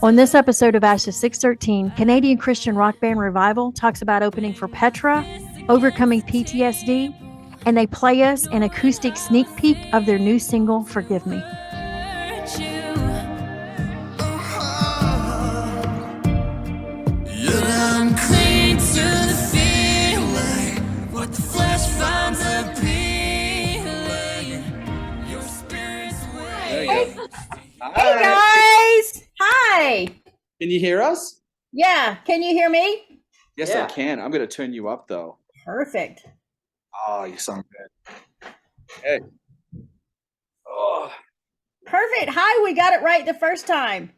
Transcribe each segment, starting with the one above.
On this episode of Ashes 613, Canadian Christian rock band Revival talks about opening for Petra, overcoming PTSD, and they play us an acoustic sneak peek of their new single, Forgive Me. Hey guys! Hi! Can you hear us? Yeah, can you hear me? Yes, Yeah. I can. I'm going to turn you up, though. Perfect. Oh, you sound good. Hey. Oh, Perfect. Hi, we got it right the first time.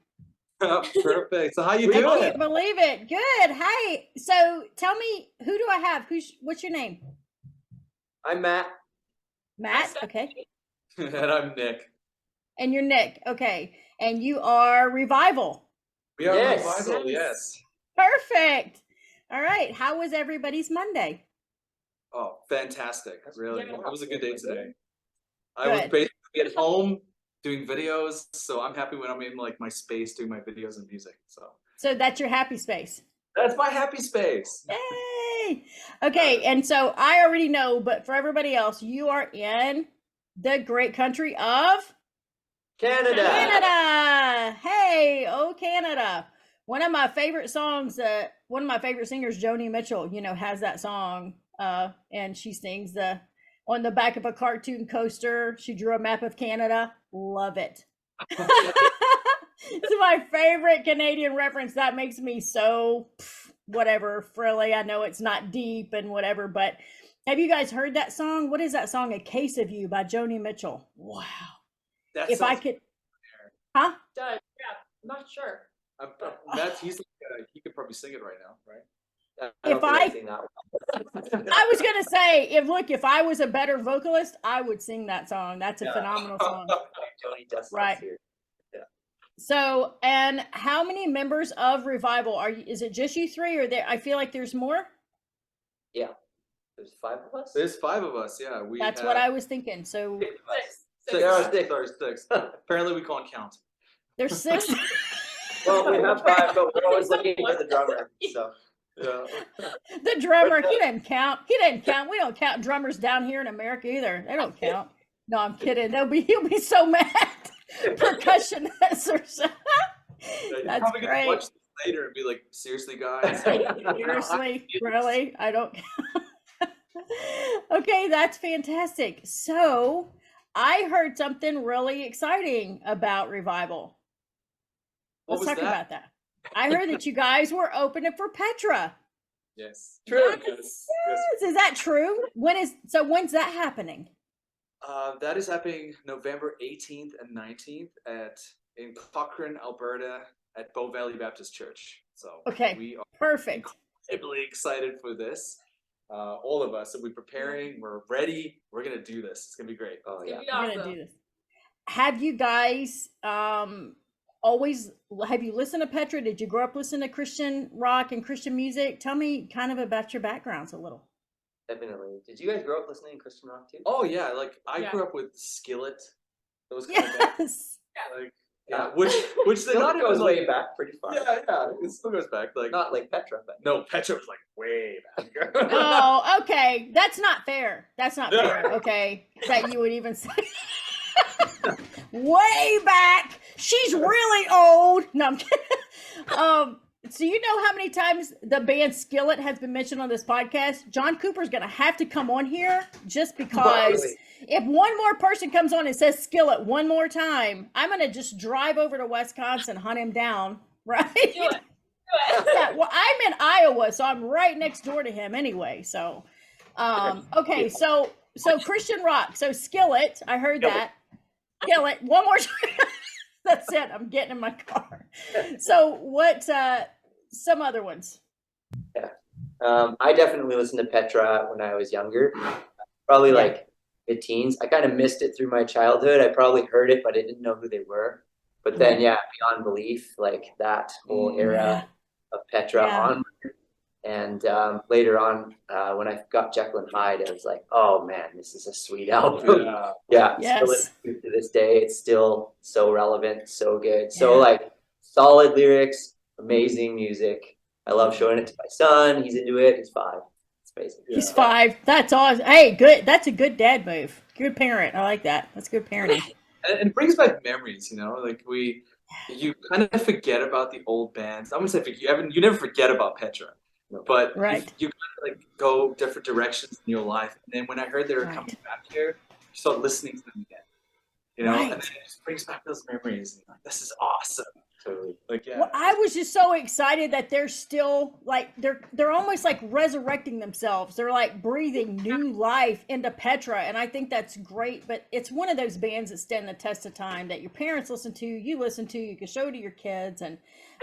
perfect. So how you I doing? can't believe it. Good. Hi. So tell me, who do I have? What's your name? I'm Matt. Matt? Okay. And I'm Nick. And you're Nick. Okay. And you are Revival. We are Yes. Revival, yes. Perfect. All right. How was everybody's Monday? Oh, fantastic. Really. Yeah. It was a good day today. I was Good. basically at home doing videos, so I'm happy when I'm in like my space doing my videos and music. So that's your happy space. That's my happy space. Yay! Okay, and so I already know, but for everybody else, you are in the great country of Canada. Canada. Hey, oh Canada. One of my favorite songs, one of my favorite singers, Joni Mitchell, has that song. And she sings on the back of a cartoon coaster. She drew a map of Canada. Love it. It's my favorite Canadian reference. That makes me so whatever, frilly. I know it's not deep and whatever, but have you guys heard that song? What is that song? A Case of You by Joni Mitchell. Wow. That If I sounds could, huh? Yeah, I'm not sure. He could probably sing it right now, right? If I sing that I was gonna say, if I was a better vocalist, I would sing that song. That's a phenomenal song. Joni does Right. here. So, and how many members of Revival are you? Is it just you three, or there? I feel like there's more. Yeah. There's 5 of us. There's 5 of us, yeah. That's what I was thinking. So 6 of us. Six. There are 6. Sorry, 6. Apparently we can't count. there's 6. Well, we have 5, but we're always looking for the drummer. So Yeah. The drummer, he didn't count. He didn't count. We don't count drummers down here in America either. They don't count. No, I'm kidding. He'll be so mad. Percussionists or something. You're That's probably gonna great. watch this later and be like, seriously, guys? Seriously, really? I don't. Okay, that's fantastic. So I heard something really exciting about Revival. What Let's was talk that? about that. I heard that you guys were opening for Petra. Yes. True. Yes. Yes, is that true? When's that happening? That is happening November 18th and 19th in Cochrane, Alberta, at Bow Valley Baptist Church. So Okay, we are perfect. incredibly excited for this. All of us. So we're preparing. We're ready. We're gonna do this. It's gonna be great. Oh It's yeah. gonna be We're gonna awesome. do this. Have you guys always have you listened to Petra? Did you grow up listening to Christian rock and Christian music? Tell me kind of about your backgrounds a little. Definitely. Did you guys grow up listening to Christian rock too? Oh yeah, like I Yeah. grew up with Skillet. Those kind of bands. Yes. Like yeah, which they're Not not goes even way like back pretty far. yeah, it still goes back. Like Not like Petra, but no, Petra was like way back. Oh, okay. That's not fair. That's not fair. Okay. That you would even say way back. She's really old. No, I'm kidding. So you know how many times the band Skillet has been mentioned on this podcast? John Cooper's gonna have to come on here just because Really? if one more person comes on and says Skillet one more time, I'm gonna just drive over to Wisconsin, hunt him down, right? Do it. Do it. Yeah, well, I'm in Iowa, so I'm right next door to him anyway. So, okay, so Christian rock. So Skillet, I heard that. Skillet, one more time. That's it. I'm getting in my car. So what? Some other ones. I definitely listened to Petra when I was younger, probably Yeah. like mid-teens. I kind of missed it through my childhood. I probably heard it, but I didn't know who they were. But then, yeah, Beyond Belief, like that whole era of Petra Yeah. on. And later on, when I got Jekyll and Hyde, I was like, oh man, this is a sweet album. Yeah. Yeah, Yes. still listening to this day. It's still so relevant, so good. So Yeah. like solid lyrics, amazing music. I love showing it to my son. He's into it. He's 5. It's amazing. He's 5. That's awesome. Hey, good. That's a good dad move. Good parent. I like that. That's good parenting. And it brings back memories, like you kind of forget about the old bands. I wouldn't say you never forget about Petra, but Right. you kind of go different directions in your life. And then when I heard they were coming back here, you start listening to them again, Right. and then it just brings back those memories. And this is awesome. Totally. Well, I was just so excited that they're still they're almost like resurrecting themselves. They're like breathing new life into Petra, and I think that's great. But it's one of those bands that stand the test of time that your parents listen to, you listen to, you can show to your kids,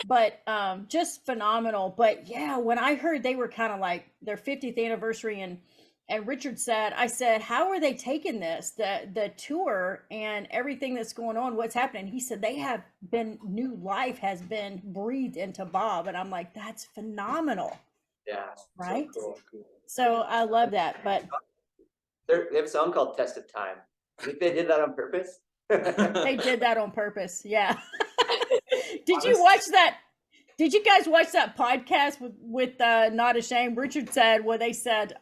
but just phenomenal. But yeah, when I heard they were kind of like their 50th anniversary and Richard said, I said, how are they taking this, the tour and everything that's going on? What's happening? He said, new life has been breathed into Bob. And I'm like, that's phenomenal. Yeah. Right. So cool. So I love that. But they have a song called Test of Time. I think they did that on purpose. they did that on purpose. Yeah. Did you watch that? Did you guys watch that podcast with Not Ashamed? Richard said, they said,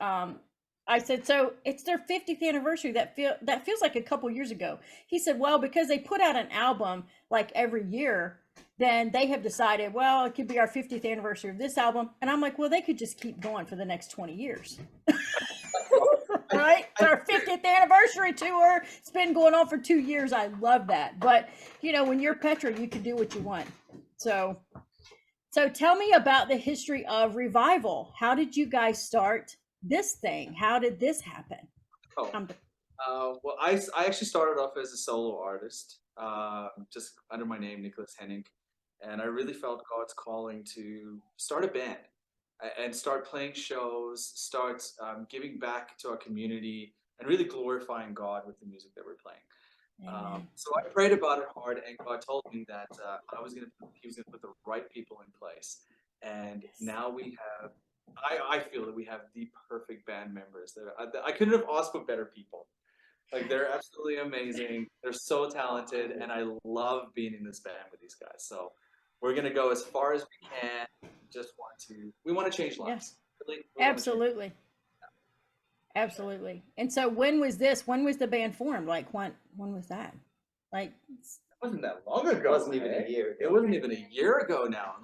I said, so it's their 50th anniversary. That feels like a couple years ago. He said, well, because they put out an album like every year, then they have decided, well, it could be our 50th anniversary of this album. And I'm like, well, they could just keep going for the next 20 years. Right? It's our 50th anniversary tour. It's been going on for 2 years. I love that. But, when you're Petra, you can do what you want. So tell me about the history of Revival. How did you guys start this thing? How did this happen? Well, I actually started off as a solo artist, just under my name, Nicholas Henning, and I really felt God's calling to start a band and start playing shows, start giving back to our community, and really glorifying God with the music that we're playing. So I prayed about it hard, and God told me that He was going to put the right people in place, and now we have. I feel that we have the perfect band members. I couldn't have asked for better people. They're absolutely amazing. They're so talented, and I love being in this band with these guys. So we're gonna go as far as we can. We want to change lives. Really, absolutely. Absolutely. And so when was this? When was the band formed? When was that? It wasn't that long ago. It wasn't even a year ago. It wasn't even a year ago now.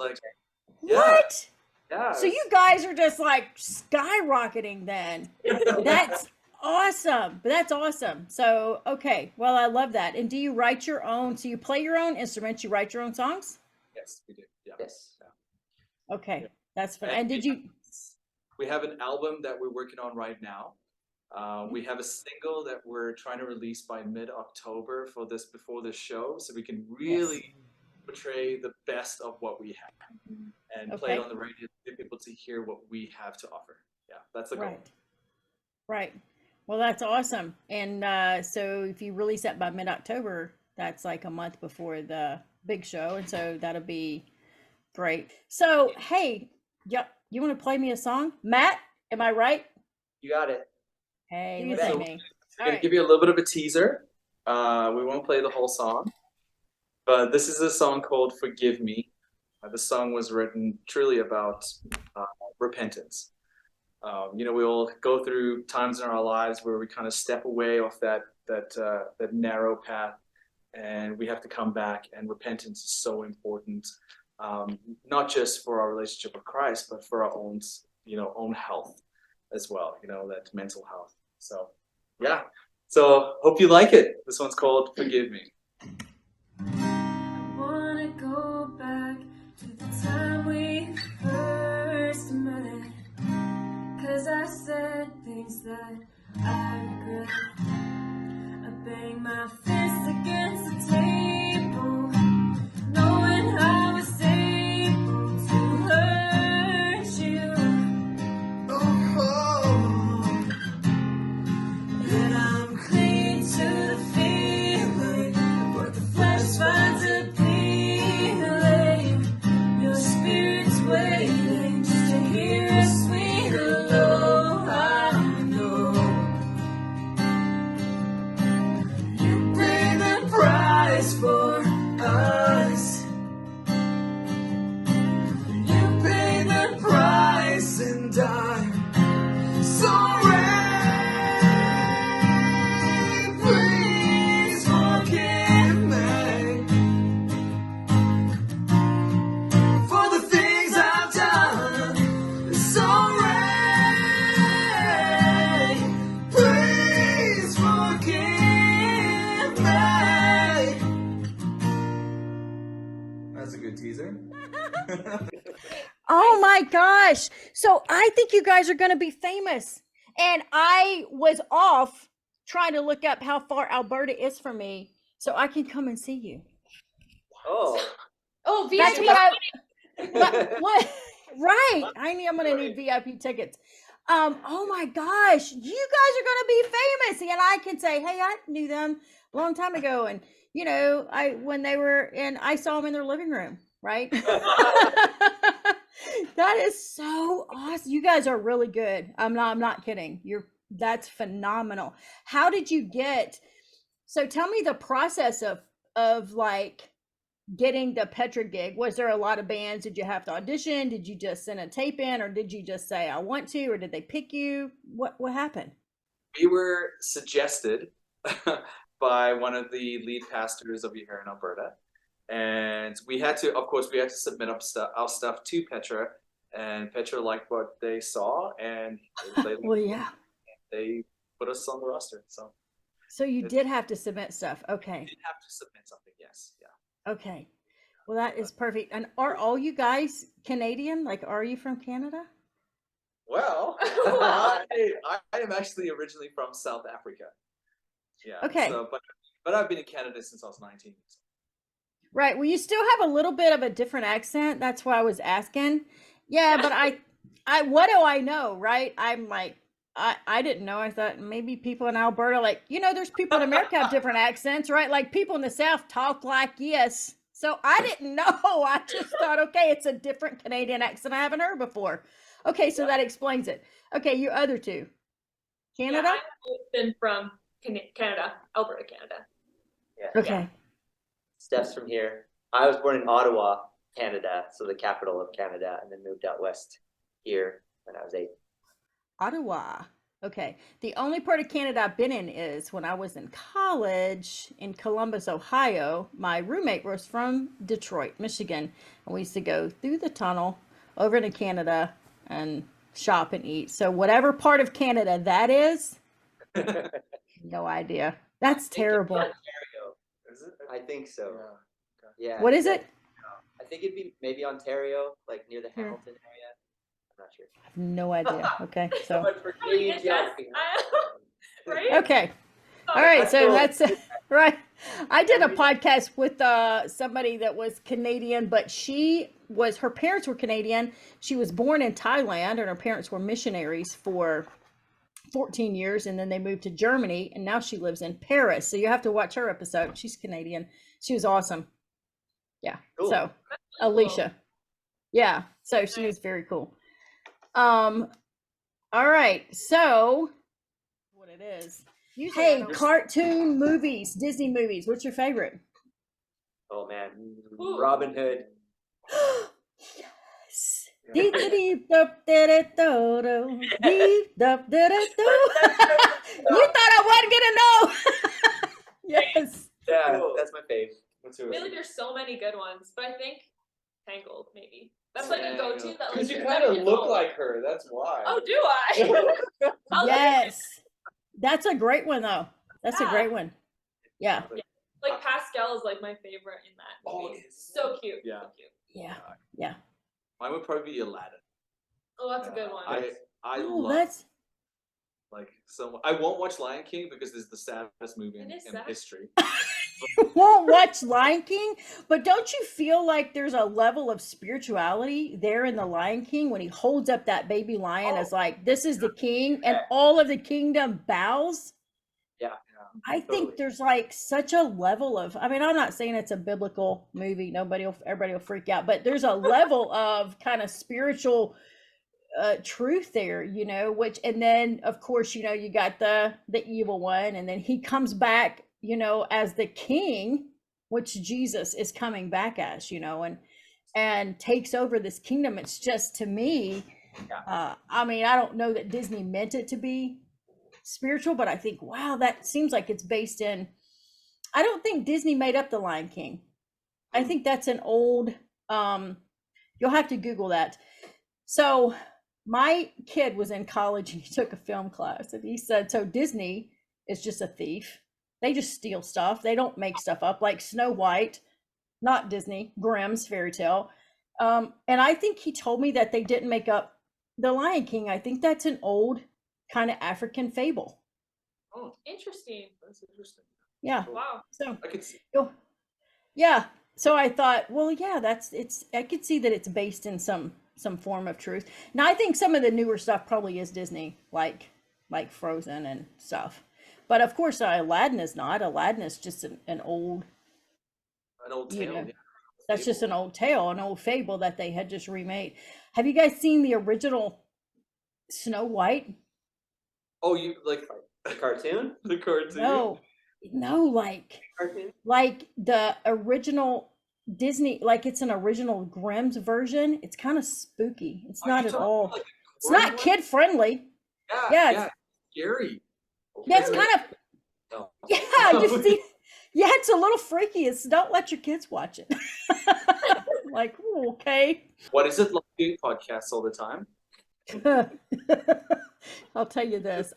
What? Yeah. So you guys are just skyrocketing then. That's awesome. That's awesome. So, okay. Well, I love that. And do you write your own? So you play your own instruments, you write your own songs? Yes, we do. Yeah. Yes. Yeah. Okay. Yeah. That's fun. And did you? We have an album that we're working on right now. We have a single that we're trying to release by mid-October before this show, so we can really portray the best of what we have and play it on the radio to get people to hear what we have to offer. Yeah, that's the goal. Right. Well, that's awesome. And so if you release that by mid-October, that's like a month before the big show, and so that'll be great. So, hey, you want to play me a song? Matt, am I right? You got it. Hey, look at me. I'm going to give you a little bit of a teaser. We won't play the whole song, but this is a song called Forgive Me. The song was written truly about repentance. We all go through times in our lives where we kind of step away off that narrow path, and we have to come back, and repentance is so important, not just for our relationship with Christ, but for our own health as well, that mental health. So, yeah. So, hope you like it. This one's called Forgive Me. I wanna go back to the time we first met, 'cause I said things that I regret. I bang my fist against the table, knowing I was able to hurt you. That I'm clean to the feeling, but the flesh finds appealing. Your spirit's waiting just to hear a sweet hello. I know soon. Oh my gosh. So I think you guys are going to be famous. And I was off trying to look up how far Alberta is from me so I can come and see you. Oh, Oh, That's VIP. what what right. I'm going to need VIP tickets. Oh my gosh, you guys are going to be famous and I can say, "Hey, I knew them a long time ago and when they were I saw them in their living room." Right? That is so awesome. You guys are really good. I'm not kidding. That's phenomenal. How did you so tell me the process of like getting the Petra gig. Was there a lot of bands? Did you have to audition? Did you just send a tape in or did you just say I want to or did they pick you? What happened? We were suggested by one of the lead pastors over here in Alberta. And we had to submit our stuff to Petra, and Petra liked what they saw, and Well, yeah. they put us on the roster. So you did have to submit stuff. Okay. We did have to submit something, yes. Yeah. Okay. Well, that is perfect. And are all you guys Canadian? Like, are you from Canada? Well, I am actually originally from South Africa. Yeah. Okay. So, but I've been in Canada since I was 19. Right. Well, you still have a little bit of a different accent. That's why I was asking. Yeah, but I what do I know, right? I'm like, I didn't know. I thought maybe people in Alberta, like, there's people in America have different accents, right? Like people in the South talk like this. So I didn't know. I just thought, okay, it's a different Canadian accent I haven't heard before. Okay, so that explains it. Okay, you other two. Canada? Yeah, I've been from Canada, Alberta, Canada. yeah. Okay. Steph's from here. I was born in Ottawa, Canada, so the capital of Canada, and then moved out west here when I was 8. Ottawa. Okay. The only part of Canada I've been in is when I was in college in Columbus, Ohio. My roommate was from Detroit, Michigan, and we used to go through the tunnel over to Canada and shop and eat. So whatever part of Canada that is, no idea. That's terrible. Ontario. Is it? I think so. Yeah. Yeah. What is it? I think it'd be maybe Ontario, like near the Here. Hamilton area. I'm not sure. I have no idea. Okay. So But for How do you Canadian get geography, right? okay. All right, so cool. that's right. I did a podcast with somebody that was Canadian, but her parents were Canadian. She was born in Thailand, and her parents were missionaries for 14 years, and then they moved to Germany, and now she lives in Paris. So you have to watch her episode. She's Canadian. She was awesome. Yeah. Cool. So Alicia. Yeah. So she was very cool. All right. So what it is. Usually I Hey, don't- cartoon movies, Disney movies. What's your favorite? Oh man, Ooh. Robin Hood. Yes. Deep deep dup do deep dup do. You thought I wasn't gonna know. Yes. Yeah, Cool. that's my fave. What's I yours? feel like there's so many good ones, but I think Tangled maybe. That's like a go-to. That Because like you you're kind never of get look old. like her. That's why. Oh, do I? I'll let you- Yes. That's a great one though. That's a Yeah. great one. Yeah. Like Pascal is like my favorite in that Oh, movie. is So cute. Yeah. So cute. Yeah. Yeah. Mine would probably be Aladdin. Oh, that's a good one. I Oh, love that's I won't watch Lion King because it's the saddest movie It in is sad. history. won't watch Lion King, but don't you feel like there's a level of spirituality there in the Lion King when he holds up that baby lion as like, this is the king and all of the kingdom bows? Yeah. I think Totally. there's like such a level of, I mean, I'm not saying it's a biblical movie. Everybody will freak out, but there's a level of kind of spiritual truth there, which, and then of course, you got the evil one, and then he comes back, as the king, which Jesus is coming back as, and takes over this kingdom. It's just, to me, I mean, I don't know that Disney meant it to be spiritual, but I think, wow, that seems like it's based in, I don't think Disney made up the Lion King. I think that's an old, you'll have to Google that. So my kid was in college and he took a film class, and he said, so Disney is just a thief. They just steal stuff. They don't make stuff up, like Snow White, not Disney, Grimm's fairy tale. And I think he told me that they didn't make up the Lion King. I think that's an old kind of African fable. Oh, Interesting. that's interesting. Yeah. Wow. So, I could see. yeah. So I thought, well, yeah, I could see that it's based in some form of truth. Now I think some of the newer stuff probably is Disney, like Frozen and stuff. But of course, Aladdin is not. Aladdin is just an old, An old you tale. know, Yeah. that's just an Fable. old tale, an old fable that they had just remade. Have you guys seen the original Snow White? Oh, you like The cartoon? the cartoon? No, Cartoon? like the original Disney, like it's an original Grimm's version. It's kind of spooky. It's Are not you at talking all. about, like, It's gory not one? kid friendly. Yeah, Yeah, yeah. Scary. Yeah, it's Really? kind of No. yeah. You see, yeah, it's a little freaky. It's don't let your kids watch it. Like, ooh, okay. What is it like doing podcasts all the time? I'll tell you this.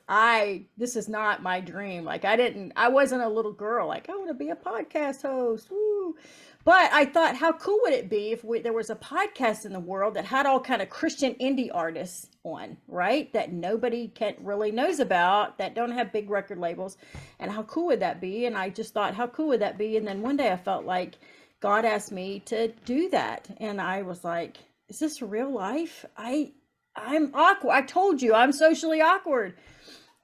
This is not my dream. Like I wasn't a little girl. Like I want to be a podcast host. Woo. But I thought, how cool would it be if there was a podcast in the world that had all kind of Christian indie artists on, right? That nobody really knows about, that don't have big record labels. And how cool would that be? And I just thought, how cool would that be? And then one day I felt like God asked me to do that. And I was like, is this real life? I'm awkward. I told you I'm socially awkward.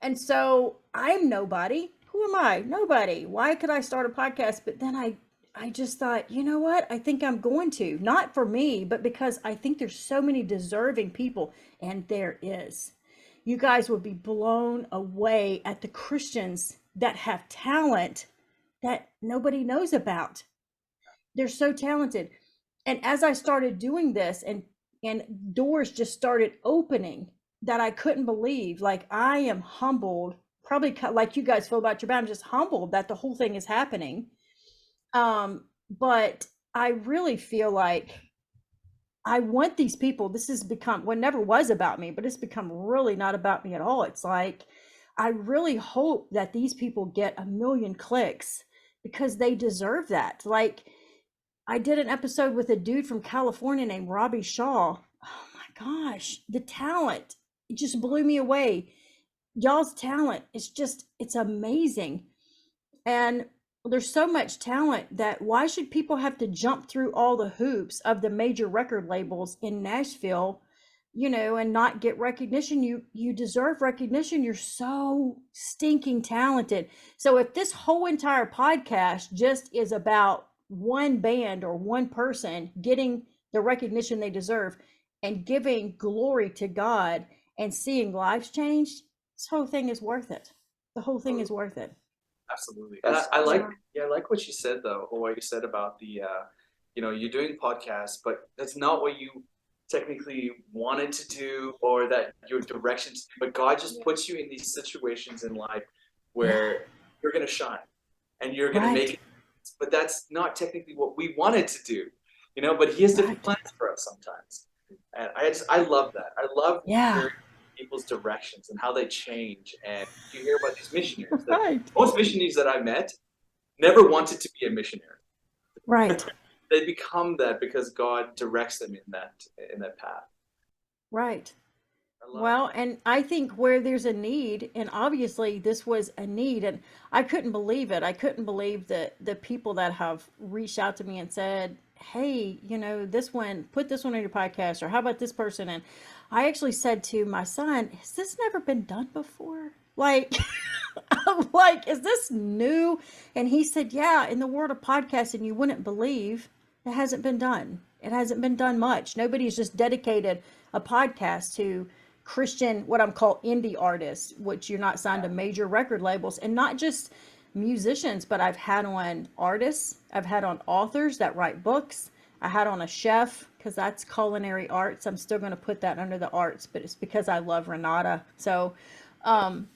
And so I'm nobody. Who am I? Nobody. Why could I start a podcast? But then I just thought, you know what? I think I'm going to. Not for me, but because I think there's so many deserving people. And there is. You guys would be blown away at the Christians that have talent that nobody knows about. They're so talented. And as I started doing this and doors just started opening that I couldn't believe. Like I am humbled, probably like you guys feel about your band. I'm just humbled that the whole thing is happening. But I really feel like I want these people. This has become what never was about me, but it's become really not about me at all. It's like I really hope that these people get 1 million clicks because they deserve that. Like I did an episode with a dude from California named Robbie Shaw. Oh my gosh, the talent, it just blew me away. Y'all's talent it's amazing. And there's so much talent that why should people have to jump through all the hoops of the major record labels in Nashville, and not get recognition? You deserve recognition. You're so stinking talented. So if this whole entire podcast just is about one band or one person getting the recognition they deserve and giving glory to God and seeing lives changed, this whole thing is worth it. The whole thing is worth it. Absolutely. And That's I like, awesome. yeah, I like what you said though, or what you said about the, you're doing podcasts, but that's not what you technically wanted to do or that your direction to do. But God just puts you in these situations in life where you're going to shine and you're going to make it. But that's not technically what we wanted to do, but He has different plans for us sometimes. And I love that. I love hearing people's directions and how they change. And you hear about these missionaries. Most missionaries that I met never wanted to be a missionary. Right. They become that because God directs them in that path. Right. I love Well, and I think where there's a need, and obviously this was a need, and I couldn't believe it. I couldn't believe that the people that have reached out to me and said, hey, put this one on your podcast, or how about this person? And I actually said to my son, has this never been done before? Like, I'm like, is this new? And he said, yeah, in the world of podcasting, you wouldn't believe it hasn't been done. It hasn't been done much. Nobody's just dedicated a podcast to Christian, what I'm called indie artists, which you're not signed to major record labels, and not just musicians, but I've had on artists, I've had on authors that write books, I had on a chef, because that's culinary arts. I'm still going to put that under the arts, but it's because I love Renata. So I'm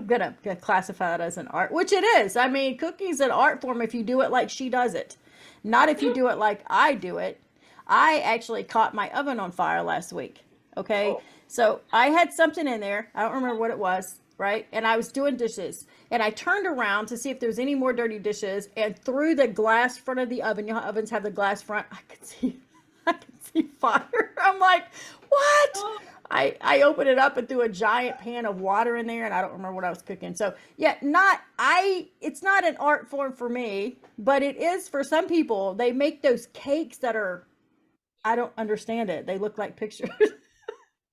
gonna classify that as an art, which it is. I mean, cooking's an art form if you do it like she does it, not if you do it like I do it. I actually caught my oven on fire last week. Okay. So I had something in there. I don't remember what it was. Right. And I was doing dishes and I turned around to see if there's any more dirty dishes, and through the glass front of the oven, how ovens have the glass front, I could fire. I'm like, what? I opened it up and threw a giant pan of water in there, and I don't remember what I was cooking. So yeah, it's not an art form for me, but it is for some people. They make those cakes that are, I don't understand it. They look like pictures.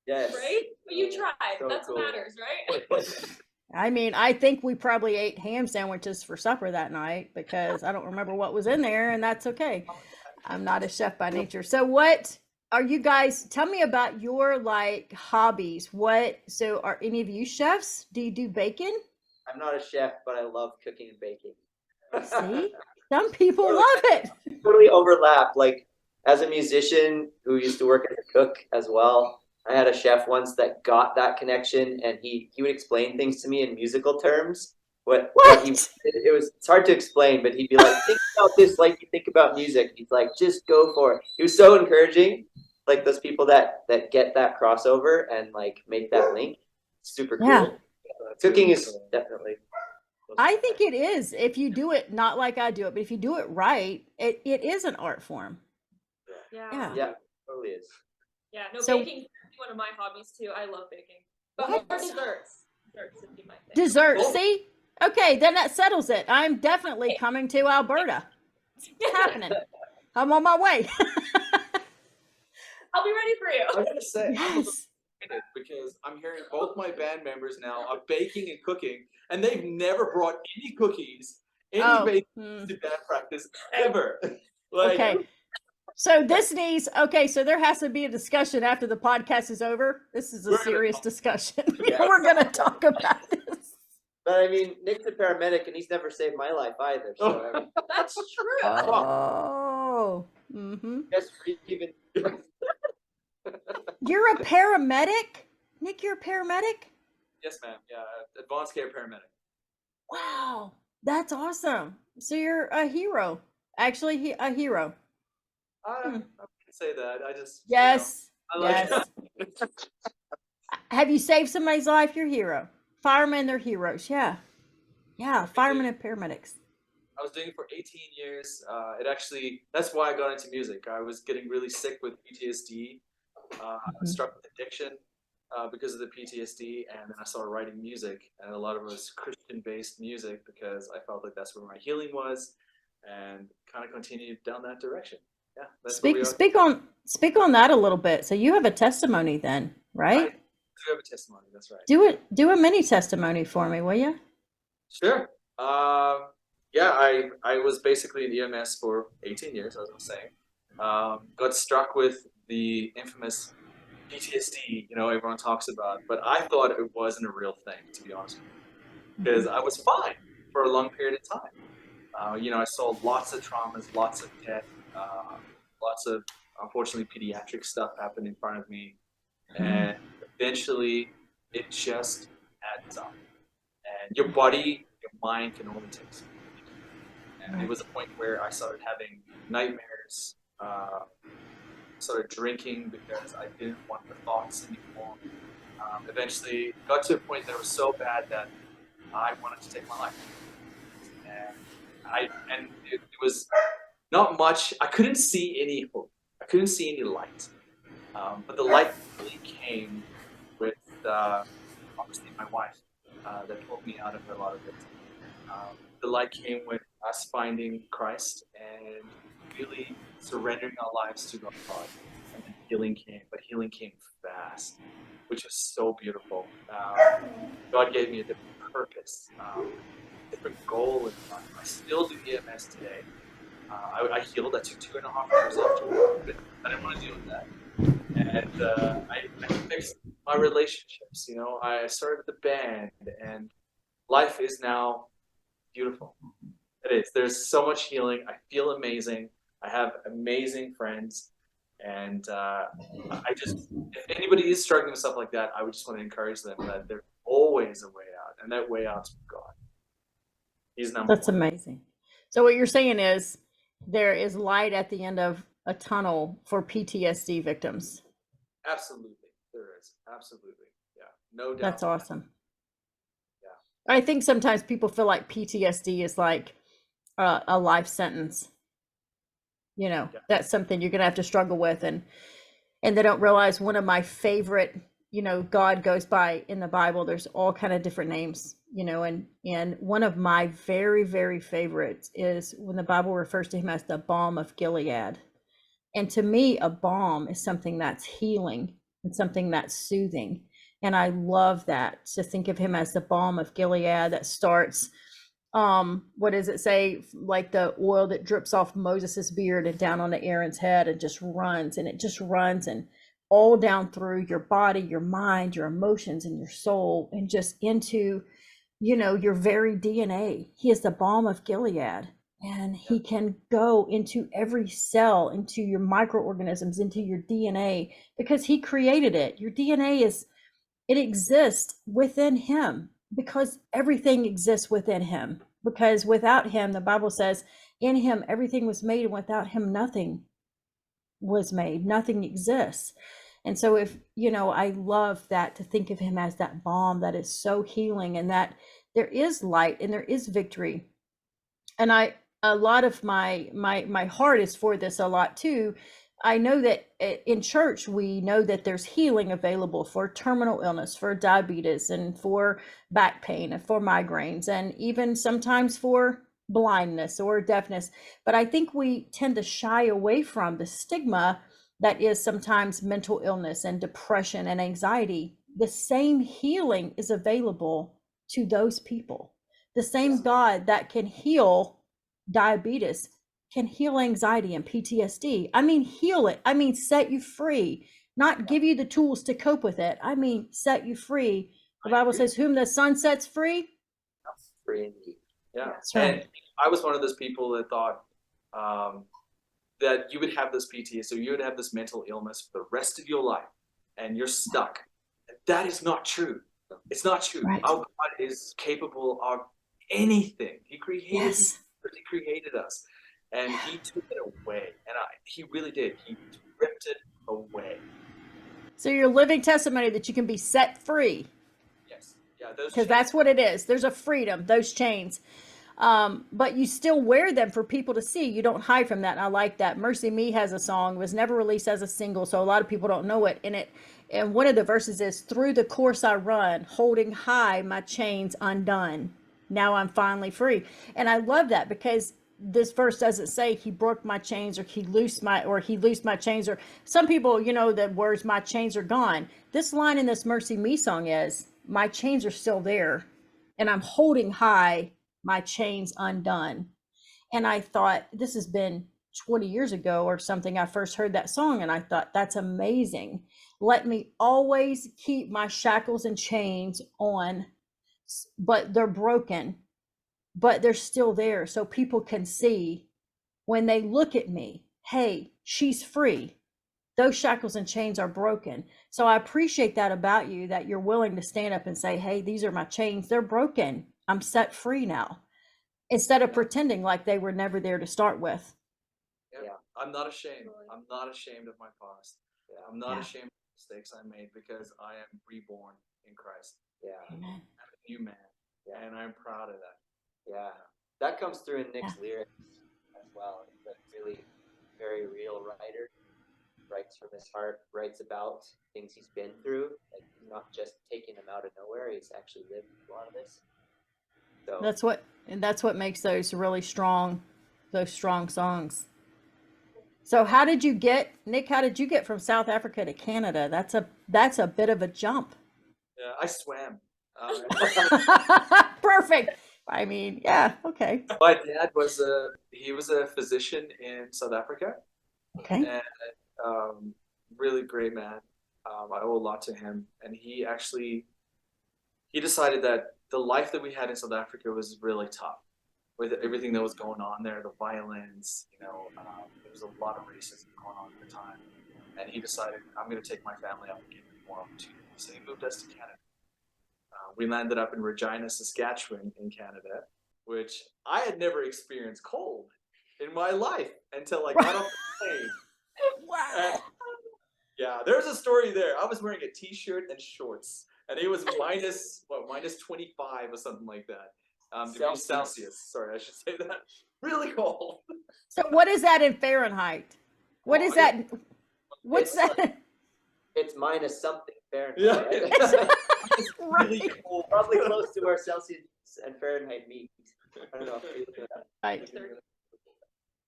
Yes. Right? But you tried. So That's cool. what matters, right? I mean, I think we probably ate ham sandwiches for supper that night because I don't remember what was in there, and that's okay. I'm not a chef by nature. So what are you guys, tell me about your like hobbies. So are any of you chefs? Do you do bacon? I'm not a chef, but I love cooking and baking. See? Some people love it. Totally overlap. Like as a musician who used to work as a cook as well, I had a chef once that got that connection, and he would explain things to me in musical terms. What it's hard to explain, but he'd be like, think about this like you think about music. He's like, just go for it. He was so encouraging, like those people that get that crossover and like make that link. Super cool. Yeah. Cooking is definitely. I think it is. If you do it not like I do it, but if you do it right, it is an art form. Yeah. Yeah, totally is. Yeah, no, So- baking is one of my hobbies too. I love baking. But more desserts. Desserts would be my thing. Dessert, Cool. see? Okay, then that settles it. I'm definitely coming to Alberta. It's happening. I'm on my way. I'll be ready for you. I was gonna say, I'm Yes. excited because I'm hearing both my band members now are baking and cooking, and they've never brought any cookies, any Oh, baking to band practice ever. Like, okay. So so there has to be a discussion after the podcast is over. This is a We're gonna serious talk. discussion. Yeah. We're going to talk about this. But I mean, Nick's a paramedic, and he's never saved my life either. So I mean, That's true. Oh. yes, even. You're a paramedic? Nick, you're a paramedic? yes, ma'am. Yeah, advanced care paramedic. Wow. That's awesome. So you're a hero. Actually, a hero. I wouldn't say that. I just Yes. You know, I like Yes. Have you saved somebody's life? You're a hero. Firemen, they're heroes. Yeah. Yeah. Firemen and paramedics. I was doing it for 18 years. That's why I got into music. I was getting really sick with PTSD, struck with addiction because of the PTSD, and then I started writing music, and a lot of it was Christian-based music because I felt like that's where my healing was, and kind of continued down that direction. Yeah, that's where we are. Speak on that a little bit. So you have a testimony then, right? I do have a testimony. That's right. Do a mini testimony for me, will you? Sure. Yeah, I was basically in EMS for 18 years, as I was saying. Got struck with the infamous PTSD, everyone talks about, but I thought it wasn't a real thing, to be honest with you, because I was fine for a long period of time. I saw lots of traumas, lots of death, lots of, unfortunately, pediatric stuff happen in front of me, and eventually it just adds up. And your body, your mind can only take so much. And it was a point where I started having nightmares, started drinking because I didn't want the thoughts anymore. Eventually got to a point that it was so bad that I wanted to take my life. And it was not much. I couldn't see any hope. I couldn't see any light. But the light really came with obviously my wife that pulled me out of a lot of it. The light came with us finding Christ and really surrendering our lives to God. And then healing came, but healing came fast, which was so beautiful. God gave me a different purpose, different goal in life. I still do EMS today. I healed. I took 2.5 years off, but I didn't want to deal with that. And I fixed my relationships. I started the band, and life is now beautiful. It is. There's so much healing. I feel amazing. I have amazing friends, and if anybody is struggling with stuff like that, I would just want to encourage them that there's always a way out, and that way out is God. He's number That's one. amazing. So what you're saying is there is light at the end of a tunnel for PTSD victims. Absolutely, there is. Absolutely, yeah, no doubt. That's awesome. Yeah. I think sometimes people feel like PTSD is like a life sentence. Yeah. That's something you're going to have to struggle with. And and they don't realize one of my favorite, God goes by in the Bible. There's all kind of different names, and one of my very, very favorites is when the Bible refers to him as the balm of Gilead. And to me, a balm is something that's healing and something that's soothing. And I love that, to think of him as the balm of Gilead that starts, what does it say? Like the oil that drips off Moses's beard and down onto Aaron's head and just runs, and it just runs and all down through your body, your mind, your emotions, and your soul, and just into, your very DNA. He is the balm of Gilead. And he can go into every cell, into your microorganisms, into your DNA, because he created it. Your DNA it exists within him, because everything exists within him. Because without him, the Bible says, in him everything was made, and without him nothing was made. Nothing exists. And so I love that, to think of him as that balm that is so healing, and that there is light and there is victory. And a lot of my heart is for this a lot too. I know that in church, we know that there's healing available for terminal illness, for diabetes, and for back pain, and for migraines, and even sometimes for blindness or deafness. But I think we tend to shy away from the stigma that is sometimes mental illness and depression and anxiety. The same healing is available to those people. The same God that can heal diabetes can heal anxiety and PTSD. I mean, heal it. I mean, set you free, not give you the tools to cope with it. I mean, set you free. The Bible says, whom the Son sets free. Free indeed. Yeah. That's right. And I was one of those people that thought that you would have this PTSD, so you would have this mental illness for the rest of your life, and you're stuck. That is not true. It's not true. Right. Our God is capable of anything. He created Yes. He created us, and he took it away, and he really did. He ripped it away. So you're a living testimony that you can be set free, Yes, yeah, those because that's what it is. There's a freedom, those chains. But you still wear them for people to see. You don't hide from that. And I like that. Mercy Me has a song, was never released as a single, so a lot of people don't know it. And one of the verses is, through the course I run, holding high my chains undone. Now I'm finally free. And I love that, because this verse doesn't say he broke my chains, or he loosed my chains, or some people, the words, my chains are gone. This line in this Mercy Me song is, my chains are still there, and I'm holding high my chains undone. And I thought, this has been 20 years ago or something, I first heard that song, and I thought, that's amazing. Let me always keep my shackles and chains on, but they're broken, but they're still there, so people can see when they look at me, hey, she's free. Those shackles and chains are broken. So I appreciate that about you, that you're willing to stand up and say, hey, these are my chains. They're broken. I'm set free now, instead of pretending like they were never there to start with. Yeah. I'm not ashamed. I'm not ashamed of my past. I'm not ashamed of the mistakes I made, because I am reborn in Christ. Yeah. Amen. I'm a new man, and I'm proud of that. Yeah. That comes through in Nick's lyrics as well. He's a really very real writer. Writes from his heart, writes about things he's been through. Like, he's not just taking them out of nowhere. He's actually lived a lot of this. So That's what makes those really strong, songs. So how did you get, Nick, from South Africa to Canada? That's a bit of a jump. Yeah, I swam. Perfect. I mean, yeah, okay. My dad was a physician in South Africa. Okay. And really great man. I owe a lot to him, and he decided that the life that we had in South Africa was really tough, with everything that was going on there, the violence, there was a lot of racism going on at the time, and he decided, I'm going to take my family out and give them more opportunities. So he moved us to Canada. We landed up in Regina, Saskatchewan in Canada, which I had never experienced cold in my life until I got off the plane. Wow. Yeah, there's a story there. I was wearing a t-shirt and shorts, and it was minus 25 or something like that. Degrees Celsius. Sorry, I should say that. Really cold. So what is that in Fahrenheit? What is that? What's that? It's minus something Fahrenheit. Yeah. Right? It's really Right. cool. Probably close to where Celsius and Fahrenheit meet. I don't know. If you look at that. Right.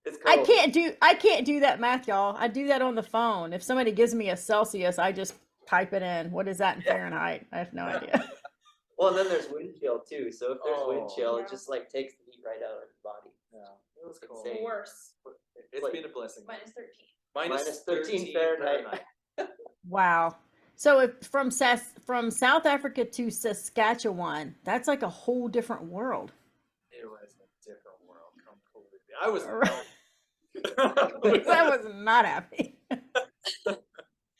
It's I cold. can't do that math, y'all. I do that on the phone. If somebody gives me a Celsius, I just type it in. What is that in Fahrenheit? I have no idea. Well, and then there's wind chill too. So if there's wind Oh. chill, Yeah. it just like takes the heat right out of the body. Yeah, it was It's cool. insane. Worse. It's like been a blessing. -13. Minus 13 Fahrenheit. Wow. So if from South Africa to Saskatchewan, that's like a whole different world. It was a different world completely. I was I was not happy.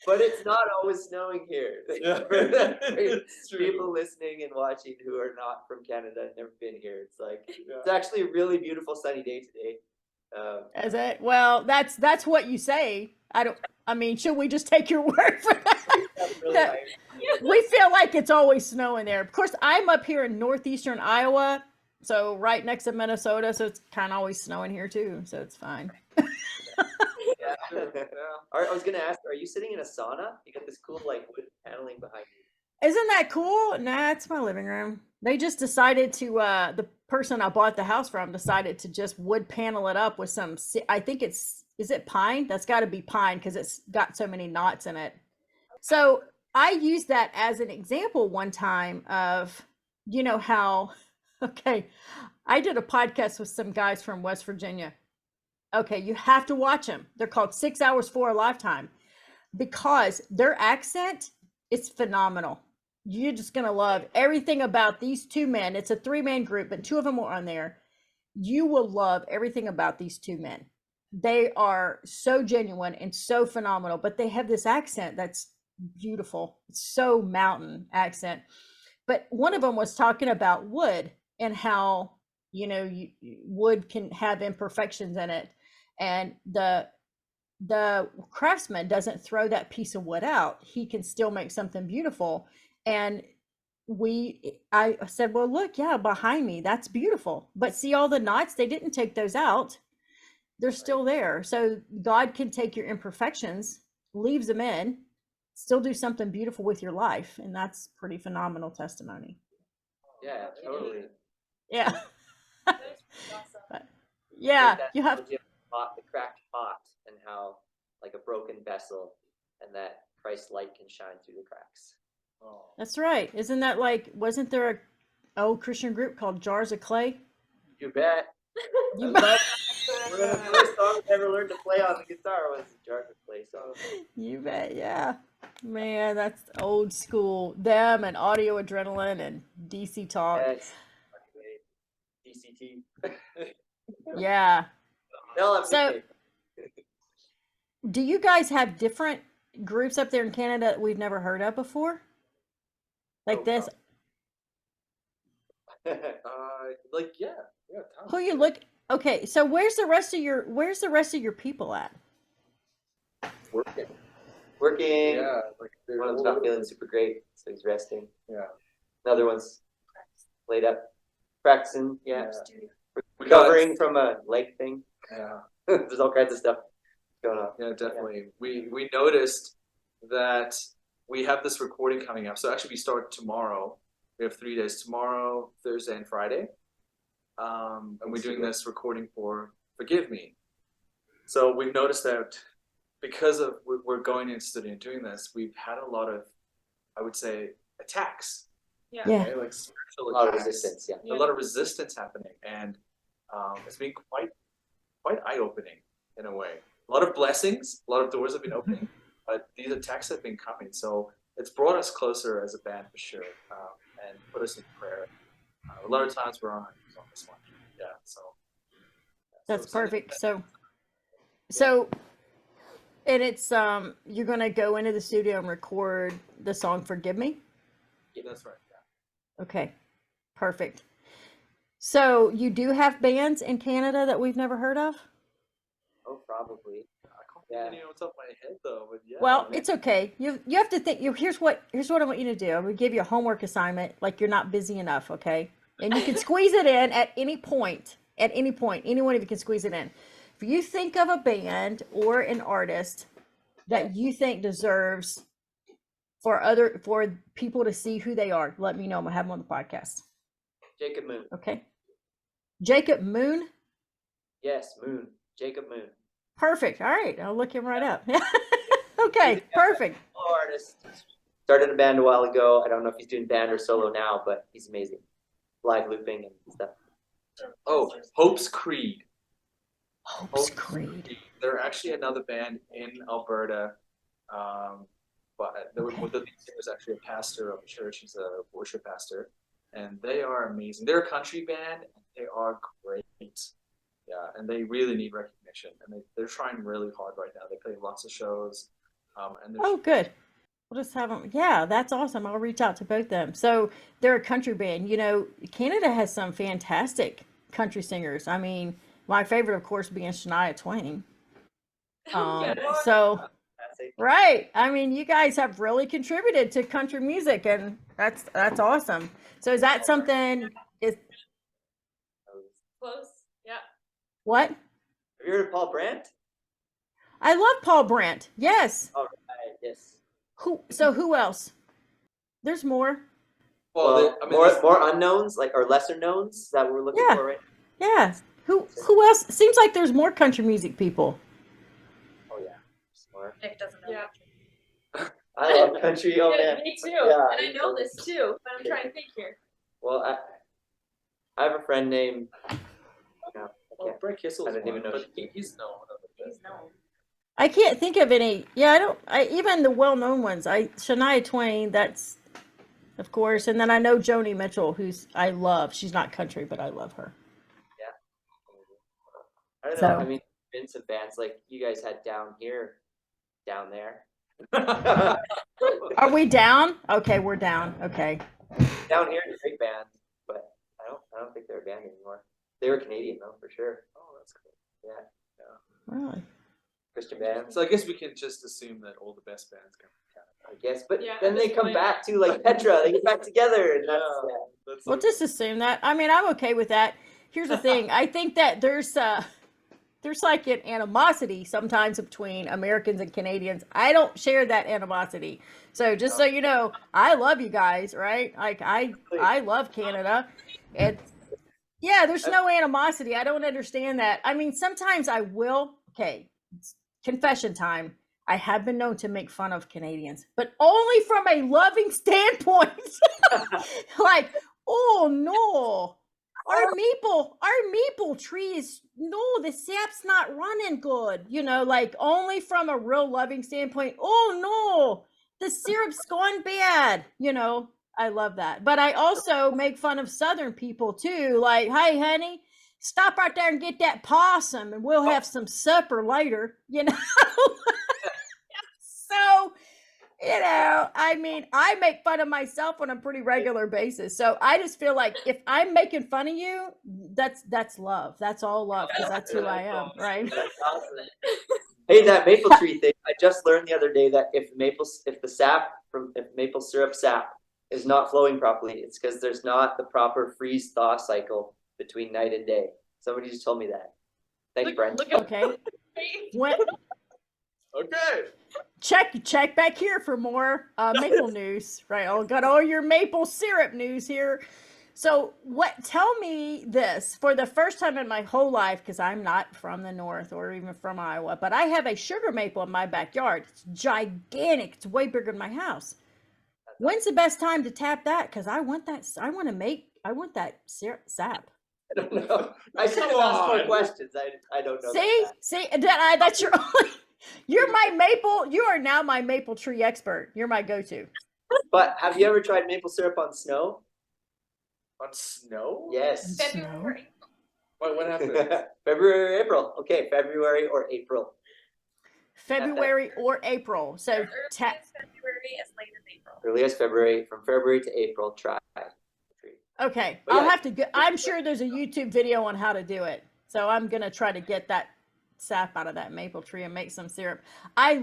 But it's not always snowing here. Yeah, For it's true. people listening and watching who are not from Canada and never been here, it's like Yeah. it's actually a really beautiful sunny day today. Is it? Well, that's what you say. I mean, should we just take your word for that? Really That- nice. We feel like it's always snowing there. Of course, I'm up here in northeastern Iowa, so right next to Minnesota, so it's kind of always snowing here too, so it's fine. Yeah. Yeah. I was gonna ask, are you sitting in a sauna? You got this cool like wood paneling behind you. Isn't that cool? Nah, it's my living room. They just decided to, the person I bought the house from decided to just wood panel it up with some, I think is it pine? That's got to be pine because it's got so many knots in it. So I used that as an example one time of, how, okay, I did a podcast with some guys from West Virginia. Okay, you have to watch them. They're called 6 Hours for a Lifetime because their accent is phenomenal. You're just going to love everything about these two men. It's a 3-man group, but 2 of them are on there. You will love everything about these 2 men. They are so genuine and so phenomenal, but they have this accent that's beautiful. It's so mountain accent. But one of them was talking about wood and how, wood can have imperfections in it. And the craftsman doesn't throw that piece of wood out. He can still make something beautiful. And I said, well, look, yeah, behind me, that's beautiful. But see all the knots, they didn't take those out. They're still there. So God can take your imperfections, leaves them in, still do something beautiful with your life. And that's pretty phenomenal testimony. Yeah, totally. Yeah. That is pretty awesome. Yeah. Like that You have, analogy of the cracked pot, and how like a broken vessel, and that Christ's light can shine through the cracks. Oh. that's right. Isn't that like, wasn't there a old Christian group called Jars of Clay? You bet. You One of the first songs I ever learned to play on the guitar was the Jar of Clay song. You bet, yeah. Man, that's old school. Them and Audio Adrenaline and DC Talk. Yes. DCT. Yeah. They'll have So- to Do you guys have different groups up there in Canada that we've never heard of before? Like Oh, this? say. Yeah. Tons. Who you look? Okay, so where's the rest of your people at? Working. Working. Yeah, like One of them's not feeling super great, so he's resting. Yeah. Another one's laid up, practicing. Yeah. Recovering. Recovering from a leg thing. Yeah. There's all kinds of stuff going on. Yeah, definitely. We noticed that we have this recording coming up. So actually, we start tomorrow. We have 3 days: tomorrow, Thursday, and Friday. And we're doing this recording for Forgive Me. So we've noticed that because of we're going into study and doing this, we've had a lot of, I would say, attacks. Yeah. Yeah. Right? Like spiritual A lot of attacks. resistance, yeah. A lot of resistance happening, and it's been quite eye-opening in a way. A lot of blessings, a lot of doors have been opening, but these attacks have been coming. So it's brought us closer as a band for sure, and put us in prayer. A lot of times we're on this one. Yeah, so. That's so perfect. So, and it's you're gonna go into the studio and record the song "Forgive Me." That's right. Yeah. Okay, perfect. So you do have bands in Canada that we've never heard of? Oh, probably. I can't Yeah. think of what's off my head though, but yeah. Well, it's okay. You have to think. Here's what I want you to do. I'm gonna give you a homework assignment. Like you're not busy enough, okay? And you can squeeze it in at any point. At any point, any one of you can squeeze it in. If you think of a band or an artist that you think deserves for people to see who they are. Let me know. I'm gonna have them on the podcast. Jacob Moon. Okay. Jacob Moon. Yes, Moon. Jacob Moon. Perfect. All right. I'll look him right up. Okay. Perfect. Artist. Started a band a while ago. I don't know if he's doing band or solo now, but he's amazing. Live looping and stuff. Oh, Hope's Creed. Hope's Creed. They're actually another band in Alberta. But the lead singer is actually a pastor of a church. He's a worship pastor. And they are amazing. They're a country band. And they are great. Yeah, and they really need recognition. And they're trying really hard right now. They play lots of shows. And Oh, good. We'll just have them. Yeah, that's awesome. I'll reach out to both of them. So they're a country band. You know, Canada has some fantastic country singers. I mean, my favorite, of course, being Shania Twain. So, right. I mean, you guys have really contributed to country music, and that's awesome. So is that something? Is Close. Yeah. what? Have you heard of Paul Brandt? I love Paul Brandt. Yes. All right. Yes. Who else? There's more. Well, more unknowns, like, or lesser knowns that we're looking for, right? Yeah. Who else? Seems like there's more country music people. Oh yeah. Smart. Nick doesn't know. Yeah. I love country. Oh Yeah, man. me too. Yeah, And I know this too, but I'm trying to think here. Well, I have a friend named. No, I can't. Brett Kissel's I didn't even know but she- he's known. He's known. I can't think of any. Yeah, even the well-known ones. Shania Twain, that's, of course. And then I know Joni Mitchell, who's I love. She's not country, but I love her. I don't know. So- I mean, been some bands like you guys had down here, down there. Are we down? Okay, we're down. Okay. Down here is a big band, but I don't think they're a band anymore. They were Canadian though, for sure. Oh, that's cool. Yeah, Really? Christian band. So I guess we can just assume that all the best bands come from Canada. I guess, but Yeah, then at they this come point- back to like Petra. They get back together, and that's That's We'll just assume that. I mean, I'm okay with that. Here's the thing. I think that there's like an animosity sometimes between Americans and Canadians. I don't share that animosity. So just so you know, I love you guys, right? Like I love Canada. There's no animosity. I don't understand that. I mean, sometimes I will. Okay, confession time. I have been known to make fun of Canadians, but only from a loving standpoint. Like, oh no, our maple tree is the sap's not running good. You know, like only from a real loving standpoint. Oh no, the syrup's gone bad. You know, I love that. But I also make fun of Southern people too. Like, hey, honey, stop right there and get that possum, and we'll have some supper later. You know. So, you know, I mean, I make fun of myself on a pretty regular basis. So I just feel like if I'm making fun of you, that's love. That's all love, because that's who I am, right? That's awesome. Hey, that maple tree thing. I just learned the other day that if maple syrup sap is not flowing properly, it's because there's not the proper freeze thaw cycle between night and day. Somebody just told me that. Thanks, Brent. Okay. When, Okay. check back here for more maple news, right? I got all your maple syrup news here. So tell me this, for the first time in my whole life, because I'm not from the north or even from Iowa, but I have a sugar maple in my backyard. It's gigantic. It's way bigger than my house. When's the best time to tap that? Because I want that syrup sap. I don't know. I should have asked more questions. I don't know. See, that's your only. You are now my maple tree expert. You're my go-to. But have you ever tried maple syrup on snow? On snow? Yes. February. What happened? February or April. Okay, February or April. February or April. So Early as February, as late as April. Early as February. From February to April, try the tree. okay, But I'll yeah. have to go. I'm sure there's a YouTube video on how to do it. So I'm gonna try to get that sap out of that maple tree and make some syrup. I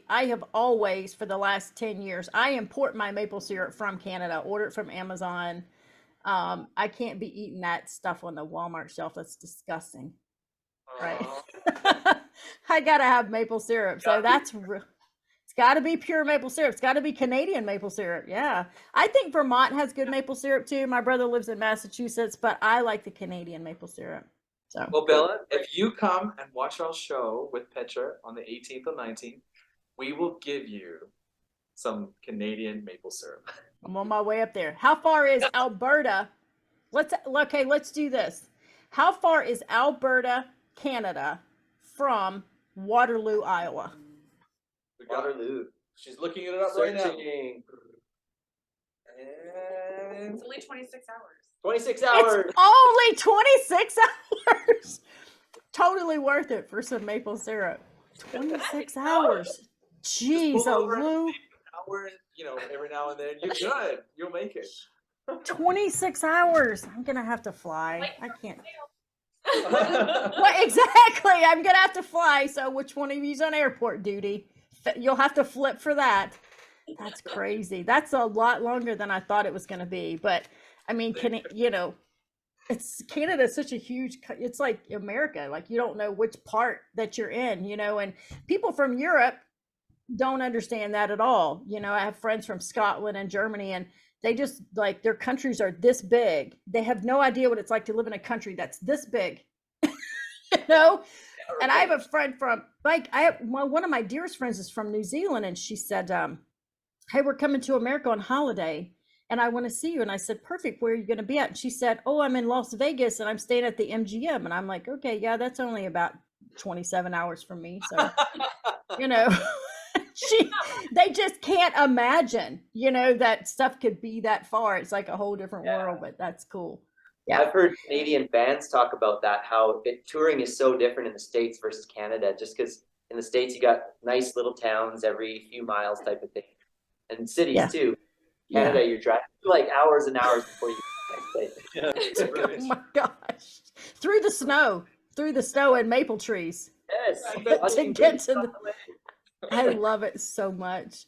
have always, for the last 10 years, I import my maple syrup from Canada, order it from Amazon. I can't be eating that stuff on the Walmart shelf. That's disgusting. Right. I gotta have maple syrup. So it's got to be pure maple syrup. It's got to be Canadian maple syrup. Yeah. I think Vermont has good maple syrup too. My brother lives in Massachusetts, but I like the Canadian maple syrup. So, Well, Bella, if you come and watch our show with Petra on the 18th or 19th, we will give you some Canadian maple syrup. I'm on my way up there. How far is Alberta? Let's do this. How far is Alberta, Canada from Waterloo, Iowa? We got her. Waterloo. She's looking it up right now. Searching. And It's only 26 hours. 26 hours. It's only 26 hours. Totally worth it for some maple syrup. 26 hours. Jeez, Just pull over, Lou. maybe an hour, every now and then. You're good. You'll make it. 26 hours. I'm going to have to fly. I can't. Well, Well, exactly. I'm going to have to fly. So which one of you's on airport duty? You'll have to flip for that. That's crazy. That's a lot longer than I thought it was going to be. But I mean, it's Canada's such a huge, it's like America. Like you don't know which part that you're in, and people from Europe don't understand that at all. I have friends from Scotland and Germany, and they just like their countries are this big. They have no idea what it's like to live in a country that's this big, And I have a friend from one of my dearest friends is from New Zealand, and she said, "Hey, we're coming to America on holiday, and I want to see you." And I said, "Perfect. Where are you going to be at?" And she said, "Oh, I'm in Las Vegas, and I'm staying at the MGM." And I'm like, "Okay, yeah, that's only about 27 hours from me." So, they just can't imagine, that stuff could be that far. It's like a whole different world, but that's cool. Yeah. I've heard Canadian fans talk about that, how touring is so different in the States versus Canada, just because in the States you got nice little towns every few miles type of thing, and cities too. Canada, you're driving like hours and hours before you get to the next place. Oh my gosh. Through the snow and maple trees. Yes. To get to the, I love it so much.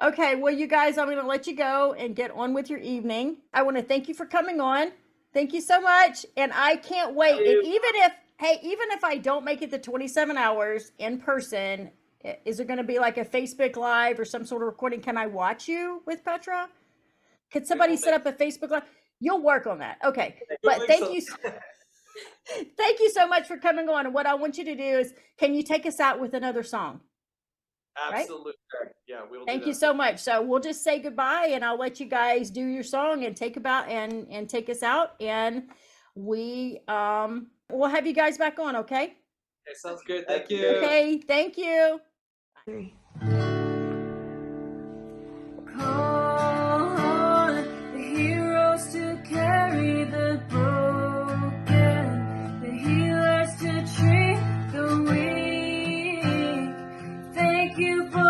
Okay, well, you guys, I'm going to let you go and get on with your evening. I want to thank you for coming on. Thank you so much. And I can't wait. And even if I don't make it the 27 hours in person, is there going to be like a Facebook Live or some sort of recording? Can I watch you with Petra? Could somebody set up a Facebook Live? You'll work on that. Okay. But thank you. Thank you so much for coming on. And what I want you to do is, can you take us out with another song? Absolutely. Right? Yeah, we'll Thank you so much. So we'll just say goodbye, and I'll let you guys do your song and take us out, and we'll have you guys back on, okay? Okay, sounds good. Thank you. Okay, thank you. Call on the heroes to carry the broken, the healers to treat the weak. Thank you for